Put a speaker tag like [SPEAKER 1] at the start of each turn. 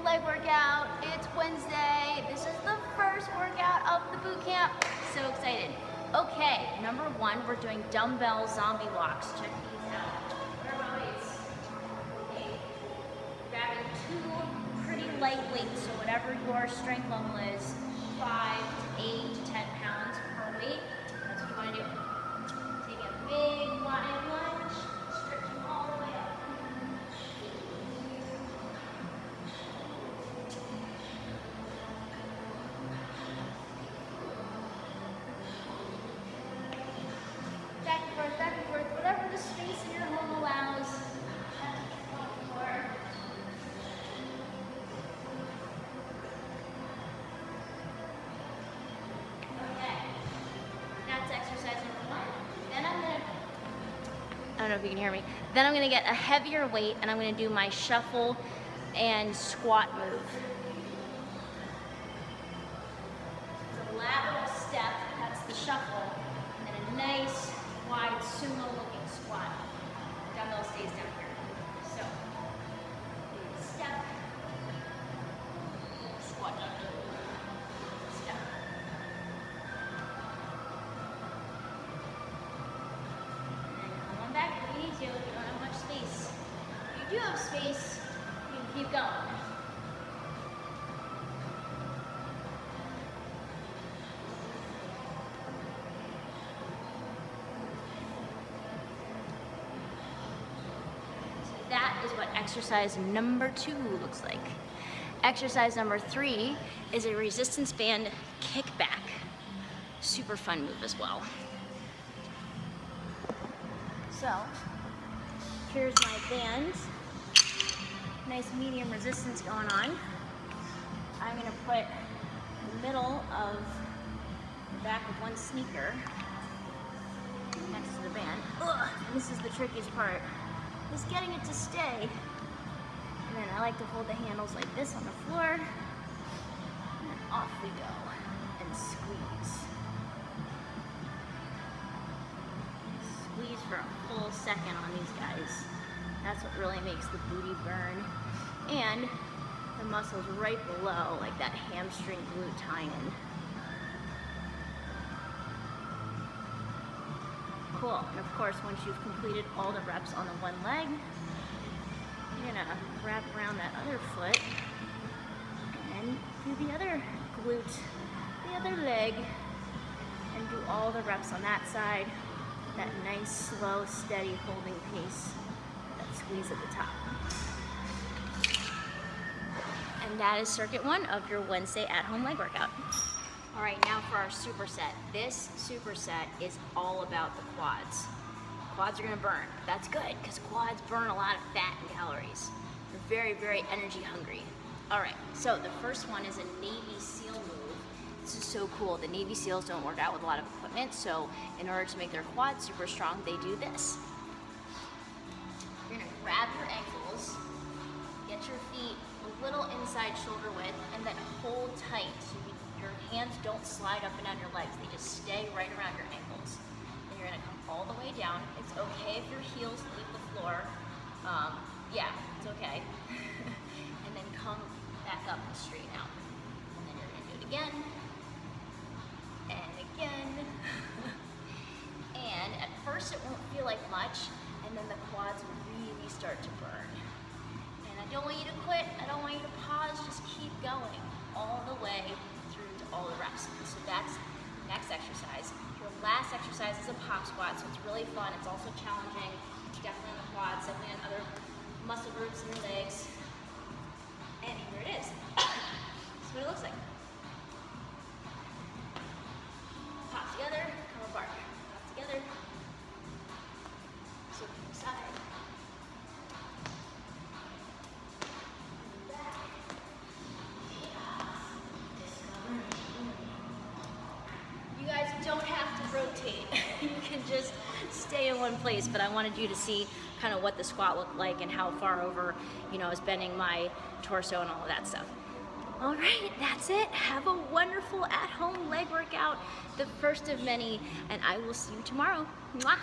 [SPEAKER 1] leg workout. It's Wednesday. This is the first workout of the boot camp. So excited. Okay, number one, we're doing dumbbell zombie walks. Check these out. Where are my weights? Okay. Grabbing two pretty light weights, so whatever your strength level is, 5 to 8 to 10 pounds per weight. That's what you want to do. Take a big wide lunge, stretching all the way up. Back and forth, whatever the space in your home allows. That's what you're for. Okay, that's exercise number one. Then I don't know if you can hear me. Then I'm gonna get a heavier weight and I'm gonna do my shuffle and squat move. It's a lateral step, that's the shuffle, and then a nice wide sumo-looking squat. Dumbbell stays down here. So, step, squat down here, step. And then come on back if you need to, if you don't have much space. If you do have space, you can keep going. That is what exercise number 2 looks like. Exercise number 3 is a resistance band kickback. Super fun move as well. So, here's my band. Nice medium resistance going on. I'm gonna put the middle of the back of one sneaker next to the band. Ugh, and this is the trickiest part. Is getting it to stay. And then I like to hold the handles like this on the floor. And then off we go. And squeeze. Squeeze for a full second on these guys. That's what really makes the booty burn. And the muscles right below, like that hamstring glute tie-in. Cool, and of course, once you've completed all the reps on the one leg, you're gonna wrap around that other foot and do the other glute, the other leg, and do all the reps on that side, that nice, slow, steady holding pace, that squeeze at the top. And that is circuit 1 of your Wednesday at-home leg workout. All right, now for our superset. This superset is all about the quads. Quads are gonna burn. That's good, because quads burn a lot of fat and calories. They're very, very energy hungry. All right, so the first one is a Navy SEAL move. This is so cool. The Navy SEALs don't work out with a lot of equipment, so in order to make their quads super strong, they do this. You're gonna grab your ankles, get your feet a little inside shoulder width, and then hold tight. Your hands don't slide up and down your legs. They just stay right around your ankles. And you're gonna come all the way down. It's okay if your heels leave the floor. Yeah, it's okay. And then come back up and straighten out. And then you're gonna do it again. And again. And at first it won't feel like much, and then the quads will really start to burn. And I don't want you to quit. I don't want you to pause. Just keep going all the way through to all the reps. So that's the next exercise. Your last exercise is a pop squat, so it's really fun. It's also challenging, definitely on the quads, definitely on other muscle groups in your legs. And here it is. That's what it looks like. Pop together, come apart. Pop together. So from the side. Don't have to rotate. You can just stay in one place, but I wanted you to see kind of what the squat looked like and how far over, I was bending my torso and all of that stuff. All right, that's it. Have a wonderful at-home leg workout, the first of many, and I will see you tomorrow. Mwah!